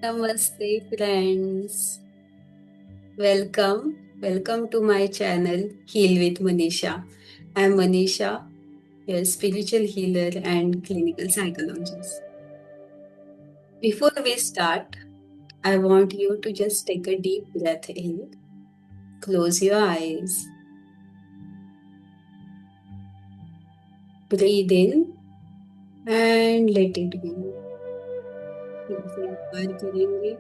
Namaste, friends. Welcome to my channel, Heal with Manisha. I'm Manisha, your spiritual healer and clinical psychologist. Before we start, I want you to just take a deep breath in, close your eyes, breathe in, and let it go. फिर से एक बार करेंगे।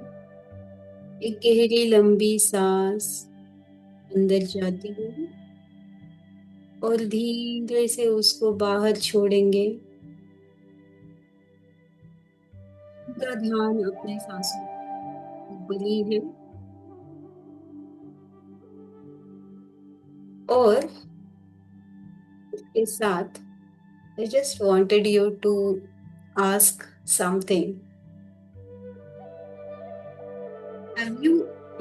एक गहरी लंबी सांस अंदर जाती हुई और धीरे से उसको बाहर छोड़ेंगे। पूरा ध्यान अपने सांसों पर ही है। और इसके साथ I just wanted you to ask something. Have you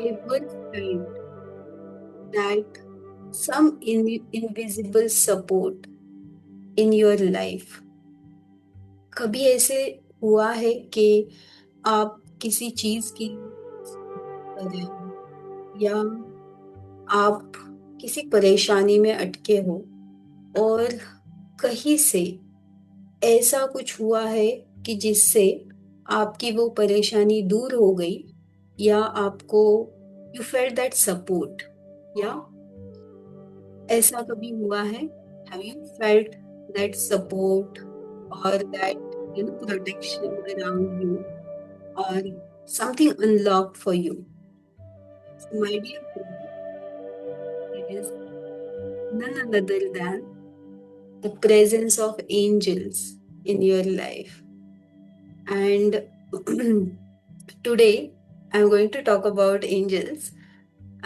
ever felt that some invisible support in your life? कभी ऐसे हुआ है कि आप किसी चीज की कर रहे हो या आप किसी परेशानी में अटके हो और कहीं से ऐसा कुछ हुआ है कि जिससे आपकी वो परेशानी दूर हो गई या आपको यू फेल्ट दैट सपोर्ट या ऐसा कभी हुआ है? Have you felt that support और दैट प्रोटेक्शन अराउंड यू और something unlocked for you? My dear friend, it is none other than the presence of angels in your life. And today I'm going to talk about angels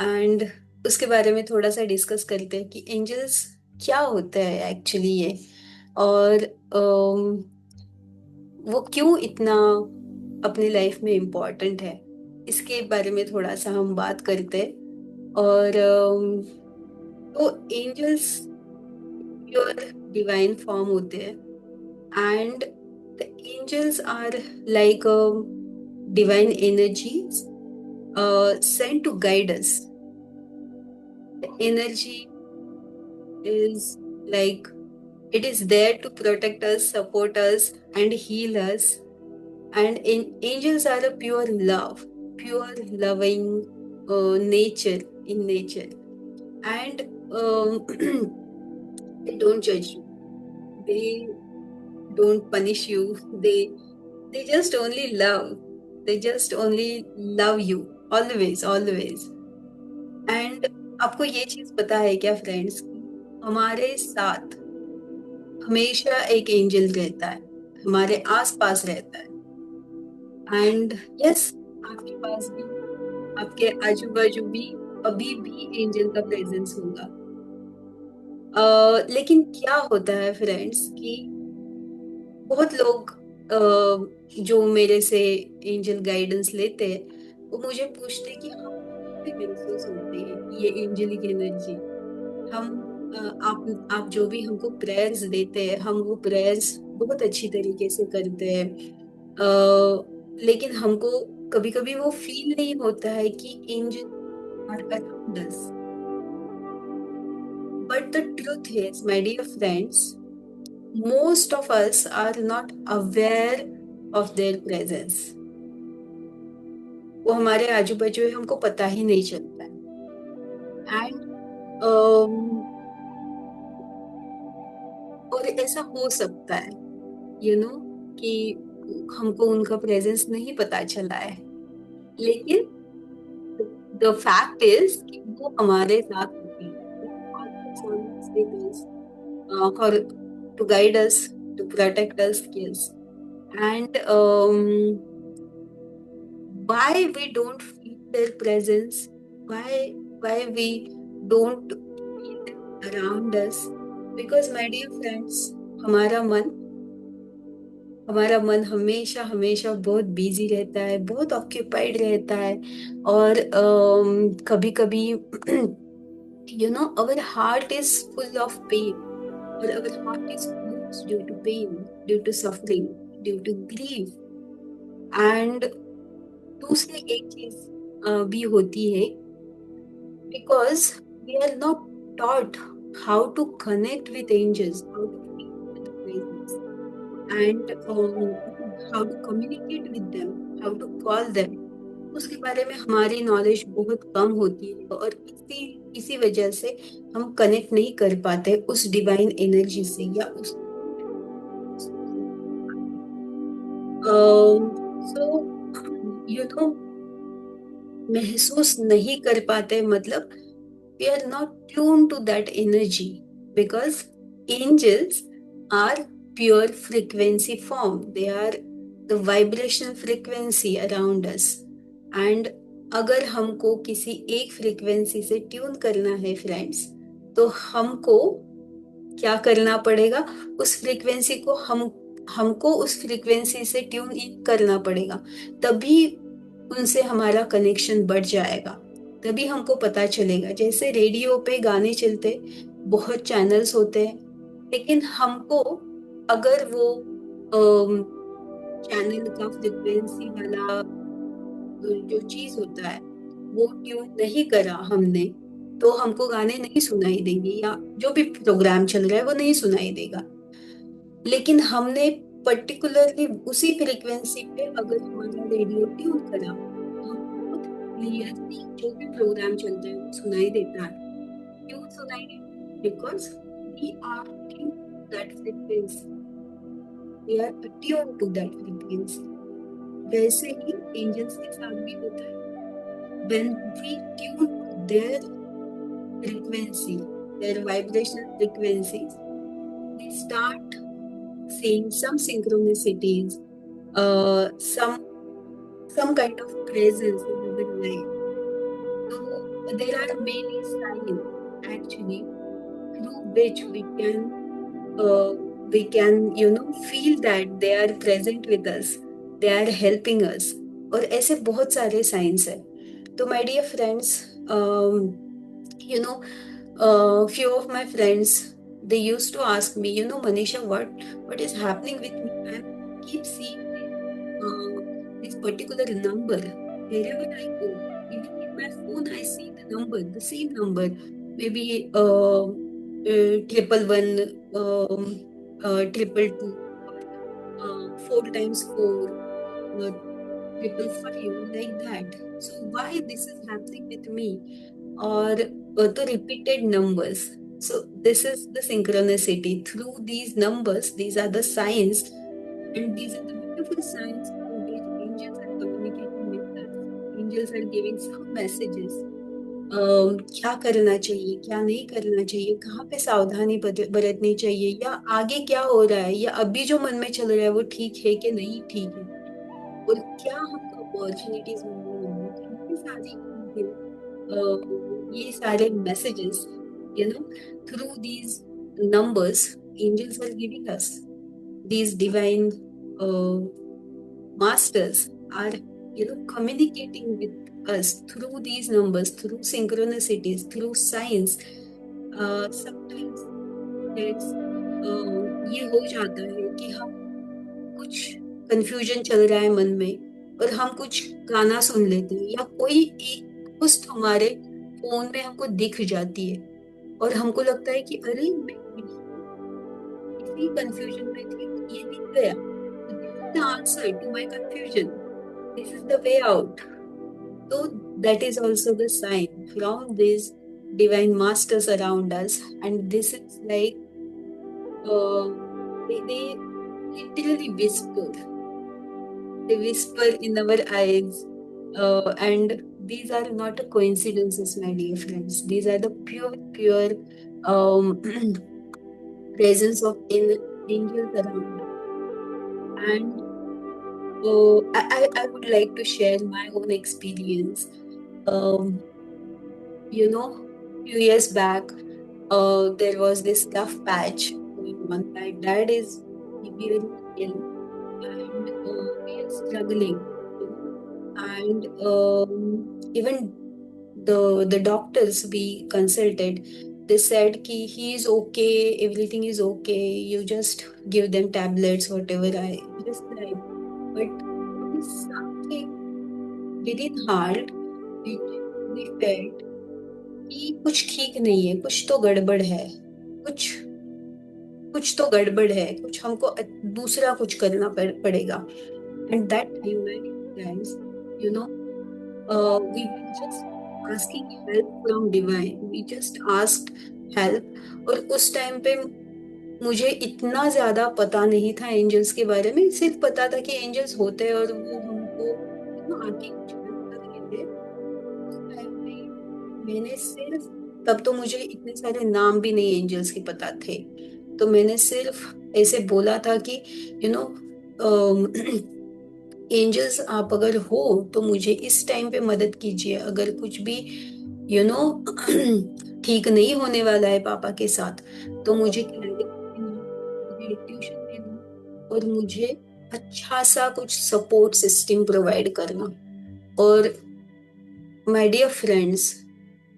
and उसके बारे में थोड़ा सा discuss करते हैं कि angels क्या होता है एक्चुअली ये और वो क्यों इतना अपनी लाइफ में इम्पोर्टेंट है, इसके बारे में थोड़ा सा हम बात करते हैं। और तो एंजल्स प्योर डिवाइन फॉर्म होते हैं and the angels are like divine energies sent to guide us. The energy is like it is there to protect us, support us, and heal us. And angels are a pure love, pure loving nature in nature, and they don't judge you. They don't punish you. They just only love. They just only love you always, always. And आपको ये चीज पता है क्या friends, हमारे साथ हमेशा एक एंजल रहता है, हमारे आस पास रहता है। एंड यस, आपके पास भी, आपके आजू बाजू भी अभी भी एंजल का प्रेजेंस होगा। लेकिन क्या होता है फ्रेंड्स कि बहुत लोग जो मेरे से एंजल गाइडेंस लेते हैं वो मुझे पूछते हैं कि हम भी महसूस होते हैं ये एंजलिक एनर्जी। हम आप जो भी हमको प्रेयर्स देते हैं हम वो प्रेयर्स बहुत अच्छी तरीके से करते हैं, लेकिन हमको कभी कभी वो फील नहीं होता है कि angel are around us. But the truth is my dear friends, most of us are not aware of their presence. वो हमारे आजू बाजू है, हमको पता ही नहीं चलता है। एंड और ऐसा हो सकता है कि हमको उनका प्रेजेंस नहीं पता चला है, लेकिन द फैक्ट इज कि वो हमारे साथ होते हैं। For to guide us, to protect us, yes. And why we don't feel their presence, why we don't feel them around us? Because my dear friends, हमारा मन हमारा मन हमेशा हमेशा बहुत बिजी रहता है, बहुत ऑक्यूपाइड रहता है। और कभी कभी our heart is full of pain, or our heart is closed due to pain, due to suffering, due to grief. And दूसरी एक चीज भी होती है, because we are not taught how to connect with angels, how to feel their presence, and how to communicate with them, how to call them. उसके बारे में हमारी नॉलेज बहुत कम होती है, और इसी इसी वजह से हम कनेक्ट नहीं कर पाते उस डिवाइन एनर्जी से, या उस सो यू नो महसूस नहीं कर पाते, मतलब we are not tuned to that energy, because angels are pure frequency form. They are the vibrational frequency around us. And अगर हमको किसी एक फ्रीक्वेंसी से ट्यून करना है फ्रेंड्स, तो हमको क्या करना पड़ेगा? उस फ्रीक्वेंसी को हमको उस फ्रीक्वेंसी से ट्यून इन करना पड़ेगा। तभी उनसे हमारा कनेक्शन बढ़ जाएगा। तभी हमको पता चलेगा। जैसे रेडियो पे गाने चलते, बहुत चैनल्स होते हैं, लेकिन हमको अगर वो चैनल का फ्रीक्वेंसी वाला जो चीज होता है वो ट्यून नहीं करा हमने, तो हमको गाने नहीं सुनाई देंगे, या जो भी प्रोग्राम चल रहा है वो नहीं सुनाई देगा। लेकिन हमने पर्टिकुलरली उसी फ्रीक्वेंसी पे अगर हमारा रेडियो ट्यून करा, तो हमको बहुत क्लियरली जो भी प्रोग्राम चलता है वो सुनाई देता है। क्यों सुनाई देता है? Because we are tune that frequency, we are attune to that frequency. वैसे ही एंजल्स के साथ भी होता है। when we tune to their frequency, their vibrational frequencies, we start seeing some synchronicities, some kind of presence in our life. So there are many signs actually through which uh, we can feel that they are present with us, they are helping us, और ऐसे बहुत सारे science है। तो my dear friends, you know few of my friends, they used to ask me, Manisha, what is happening with me? I keep seeing this particular number wherever I go. Even in my phone I see the number, the same number, maybe 111, triple two, or 4 times 4, uh, 555, like that. So why this is happening with me? Or the repeated numbers. So this is the synchronicity. Through these numbers, these are the signs, and these are the beautiful signs through which angels are communicating with us. Angels are giving some messages. क्या करना चाहिए, क्या नहीं करना चाहिए, कहाँ पे सावधानी बरतनी चाहिए, या आगे क्या हो रहा है, या अभी जो मन में चल रहा है वो ठीक है कि नहीं ठीक है, और क्या हमको अपॉर्चुनिटीज मिलने वाली है। ये सारी चीजें, ये सारे messages, through these numbers, angels are giving us. These divine uh, masters are, communicating with us through these numbers, through synchronicities, through signs. Sometimes friends, ये हो जाता है कि हम कुछ कंफ्यूजन चल रहा है मन में, और हम कुछ गाना सुन लेते हैं, या कोई एक पोस्ट हमारे फोन में हमको दिख जाती है, और हमको लगता है कि अरे मैं इसी कंफ्यूजन में थी, ये दिख गया, this is the answer to my confusion, this is the way out. तो that is also the sign from these divine masters around us, and this is like they literally whisper. They whisper in our eyes, and these are not coincidences, my dear friends. These are the pure um, presence of angels around us. And I would like to share my own experience. Um, few years back, there was this rough patch going on. My dad is severely ill, and we are struggling, and even the doctors we consulted, they said ki he is okay, everything is okay, you just give them tablets, whatever I prescribe. But there is something, within heart we felt कि कुछ ठीक नहीं है, कुछ तो गड़बड़ है, कुछ कुछ तो गड़बड़ है, कुछ हमको दूसरा कुछ करना पड़ेगा. And that time my friends, you know, we were just asking help from divine. We just asked help. और उस टाइम पे मुझे इतना ज्यादा पता नहीं था एंजल्स के बारे में, सिर्फ पता था कि एंजल्स होते हैं और वो हमको आके कुछ हेल्प कर रहे थे. उस टाइम पे मैंने सिर्फ, तब तो मुझे इतने सारे नाम भी नहीं एंजल्स के पता थे, तो मैंने सिर्फ ऐसे बोला था कि यू नो एंजल्स आप अगर हो तो मुझे इस टाइम पे मदद कीजिए, अगर कुछ भी यू नो ठीक नहीं होने वाला है पापा के साथ, तो मुझे क्लैरिटी देना, मुझे ट्यूशन देना, और मुझे अच्छा सा कुछ सपोर्ट सिस्टम प्रोवाइड करना. और माय डियर फ्रेंड्स,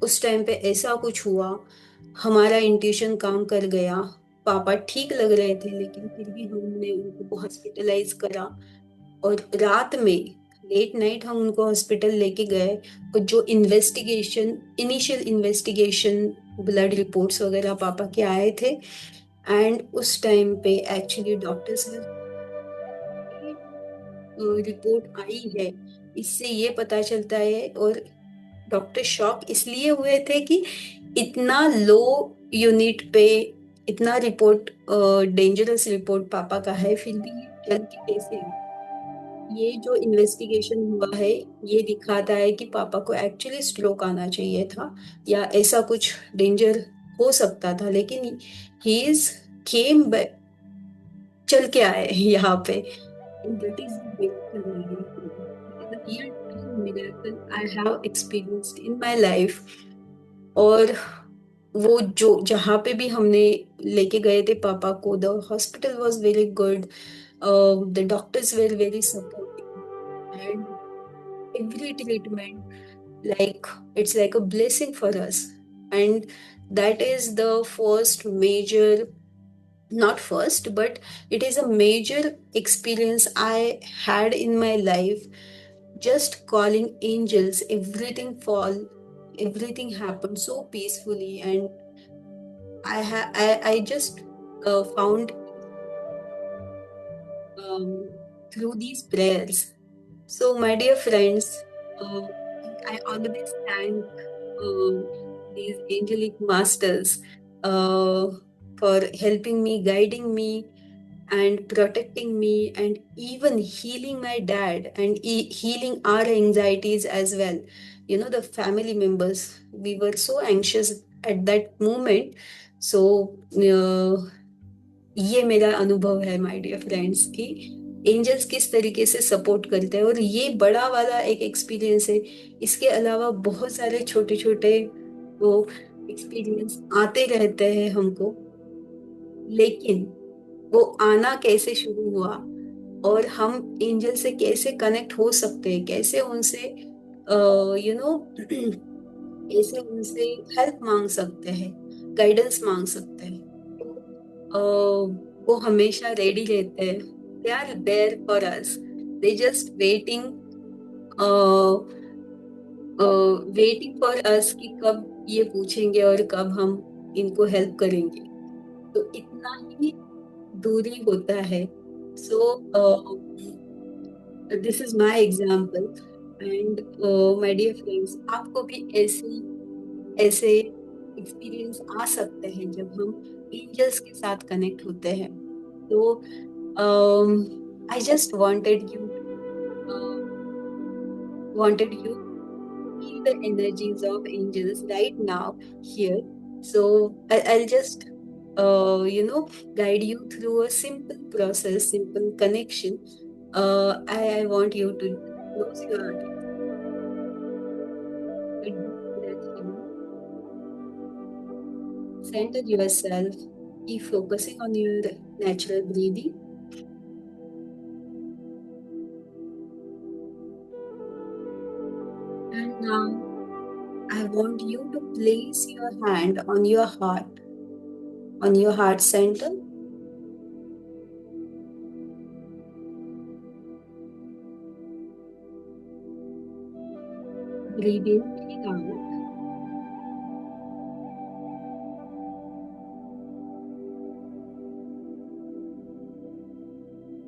उस टाइम पे ऐसा कुछ हुआ, हमारा इंट्यूशन काम कर गया. पापा ठीक लग रहे थे लेकिन फिर भी हमने उनको हॉस्पिटलाइज करा. और रात में लेट नाइट हम उनको हॉस्पिटल लेके गए. और जो investigation, initial investigation, blood reports वगैरह पापा के आए थे. एंड उस टाइम पे एक्चुअली डॉक्टर्स ने रिपोर्ट आई है, इससे ये पता चलता है. और डॉक्टर शॉक इसलिए हुए थे कि इतना लो यूनिट पे इतना रिपोर्ट, डेंजरस रिपोर्ट पापा का है, फिर भी ये चल के कैसे है. ये जो इन्वेस्टिगेशन हुआ है, ये दिखाता है कि पापा को एक्चुअली स्ट्रोक आना चाहिए था, या ऐसा कुछ डेंजर हो सकता था, लेकिन ही इज केम बैक, चल के आए यहाँ पे. That is the miracle, my dear friend. That is the real true miracle I have experienced in my life. और वो जो जहाँ पे भी हमने लेके गए थे पापा को, the hospital was very good, the doctors were very supportive. And every treatment, like, it's like a blessing for us. And that is the first major, not first, but it is a major experience I had in my life. Just calling angels, everything happened so peacefully. And I just found um, through these prayers. So, my dear friends, uh, I always thank these angelic masters uh, for helping me, guiding me, and protecting me, and even healing my dad, and healing our anxieties as well. You know, the family members, we were so anxious at that moment. So, ये मेरा अनुभव है my dear friends कि angels किस तरीके से support करते हैं. और ये बड़ा वाला एक एक्सपीरियंस है. इसके अलावा बहुत सारे छोटे छोटे वो एक्सपीरियंस आते रहते हैं हमको. लेकिन वो आना कैसे शुरू हुआ, और हम एंजल से कैसे कनेक्ट हो सकते हैं, कैसे उनसे यू नो कैसे उनसे हेल्प मांग सकते हैं, गाइडेंस मांग सकते हैं. वो हमेशा रेडी रहते हैं. They are there for us. They just waiting for us कि कब ये पूछेंगे और कब हम इनको हेल्प करेंगे. तो इतना ही दूरी होता है. So this is my example. And my dear friends, आपको भी ऐसे ऐसे एक्सपीरियंस आ सकते हैं जब हम एंजल्स के साथ कनेक्ट होते हैं. तो I just wanted you to feel the energies of angels right now here. So I'll just guide you through a simple process, simple connection. I want you to close your eyes, take a deep breath in, center yourself, keep focusing on your natural breathing. And now I want you to place your hand on your heart center. Breathe in, breathe out.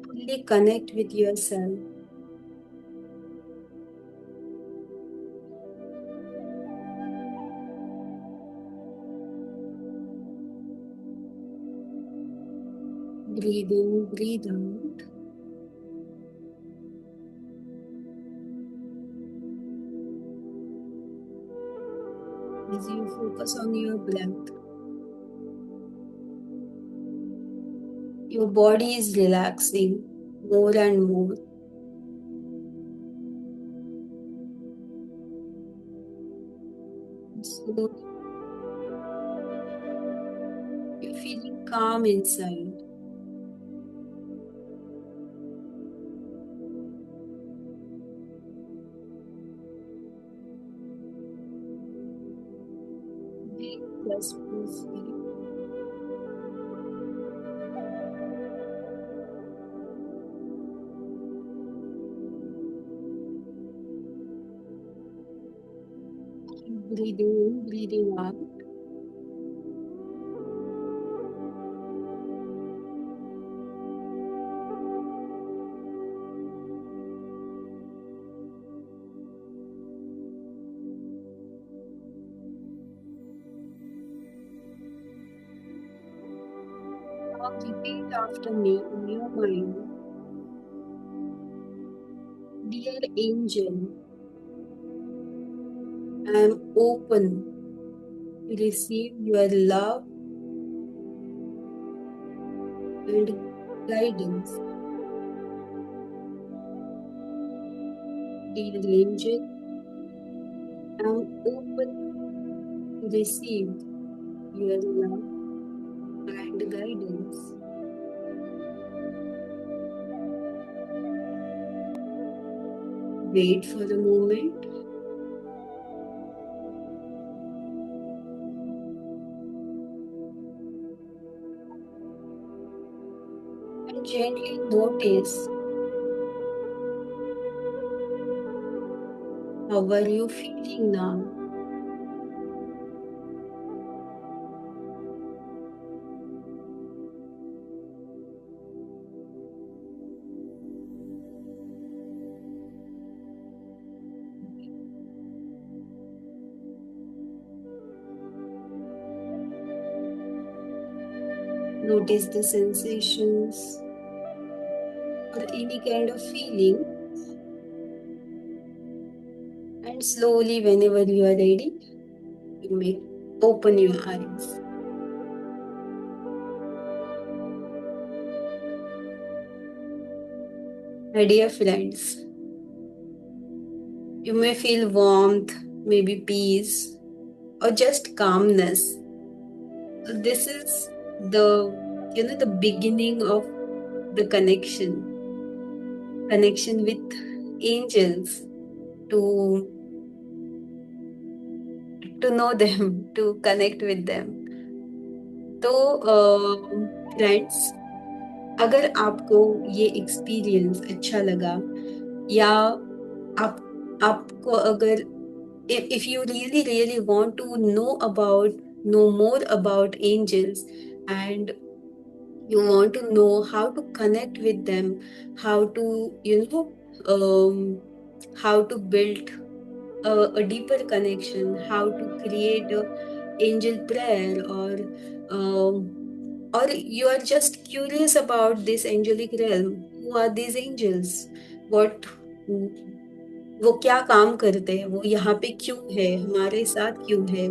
Fully connect with yourself. Breathe in, breathe out. As you focus on your breath, your body is relaxing more and more. Slowly, you're feeling calm inside. Breathe just peacefully. Keep breathing in, breathing out. Now repeat after me in your mind. Dear angel, I am open to receive your love and guidance. Dear angel, I am open to receive your love and guidance. Wait for a moment and gently notice how are you feeling now. Notice the sensations or any kind of feeling, and slowly, whenever you are ready, you may open your eyes. My dear friends, you may feel warmth, maybe peace, or just calmness. So this is the beginning of the connection with angels, to know them, to connect with them. तो friends, अगर आपको ये experience अच्छा लगा, या आपको अगर, if you really want to know more about angels, and you want to know how to connect with them, how to how to build a deeper connection, how to create a angel prayer, or you are just curious about this angelic realm. Who are these angels? what वो क्या काम करते हैं, वो यहाँ पे क्यों है, हमारे साथ क्यों है,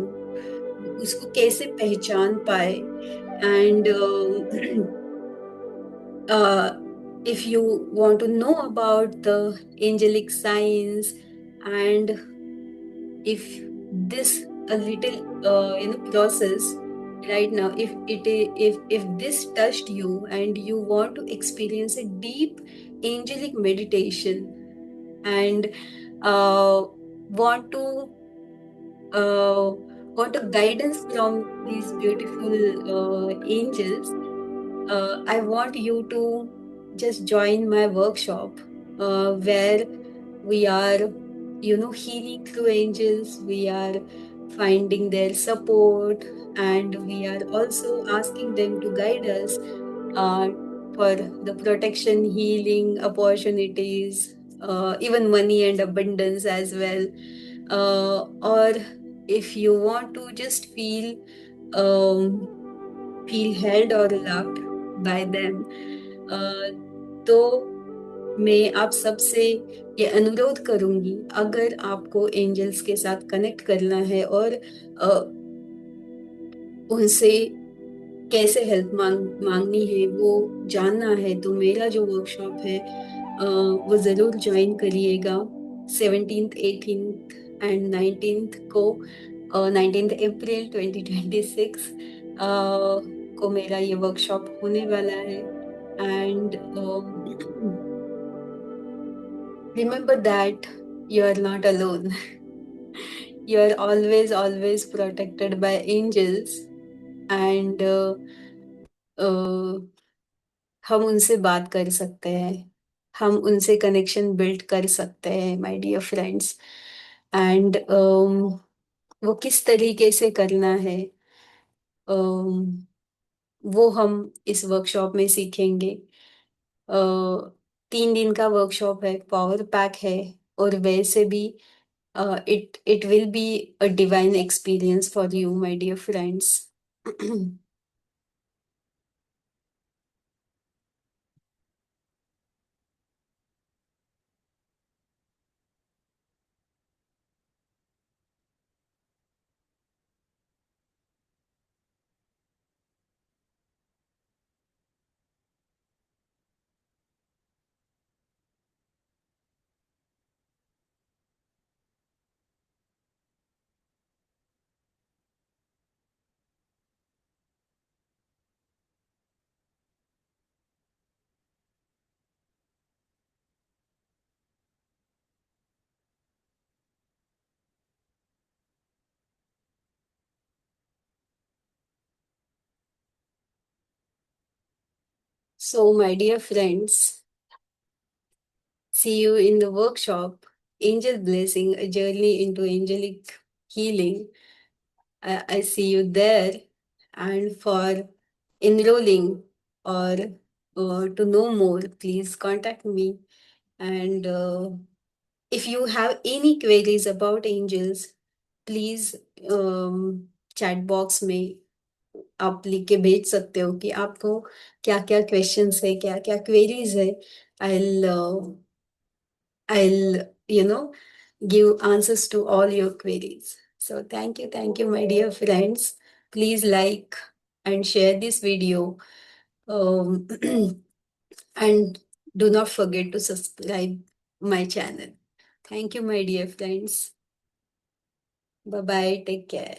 उसको कैसे पहचान पाए, and if you want to know about the angelic signs, and if this a little process right now, if this touched you and you want to experience a deep angelic meditation, and uh, want to want a guidance from these beautiful angels, I want you to just join my workshop, where we are healing through angels. We are finding their support, and we are also asking them to guide us uh, for the protection, healing, opportunities, even money and abundance as well. Or if you want to just um, feel held or loved by them, uh, तो मैं आप सबसे ये अनुरोध करूंगी, अगर आपको angels के साथ कनेक्ट करना है और उनसे कैसे हेल्प मांगनी है वो जानना है, तो मेरा जो वर्कशॉप है वो जरूर ज्वाइन करिएगा। 17th 18th एंड 19th को, 19th अप्रैल 2026 को मेरा ये वर्कशॉप होने वाला है। And remember that you are not alone. You are always protected by angels, and uh, हम उनसे बात कर सकते हैं, हम उनसे कनेक्शन बिल्ड कर सकते हैं माय डियर फ्रेंड्स। एंड वो किस तरीके से करना है, um, वो हम इस वर्कशॉप में सीखेंगे। 3 दिन का वर्कशॉप है, पावर पैक है, और वैसे भी it will be a divine experience for you, my dear friends. So, my dear friends, see you in the workshop, Angel Blessing, a journey into angelic healing. I see you there. And for enrolling or to know more, please contact me. And if you have any queries about angels, please chat box में आप लिख के भेज सकते हो कि आपको क्या क्या क्वेश्चंस है, क्या क्या क्वेरीज है। I'll I'll give answers to all your queries. So thank you, my dear friends. Please like and share this video, um, and do not forget to subscribe my channel. Thank you, my dear friends. Bye bye. Take care.